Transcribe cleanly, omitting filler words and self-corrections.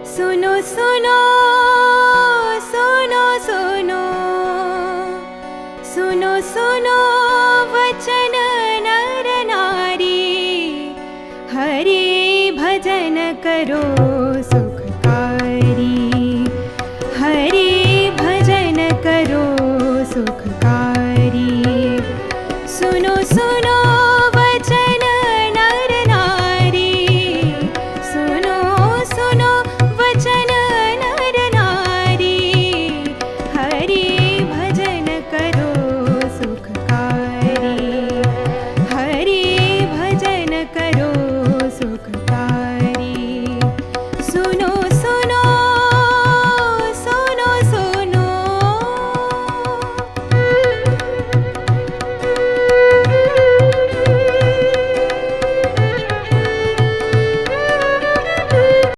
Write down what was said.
सुनो सुनो सुनो सुनो सुनो सुनो वचन नर नारी, हरि भजन करो सुखकारी, हरि भजन करो सुखकारी। सुनो सुनो वचन नर नारी, सुनो सुनो वचन नर नारी, हरि भजन करो सुखकारी, हरि भजन करो सुखकारी। सुनो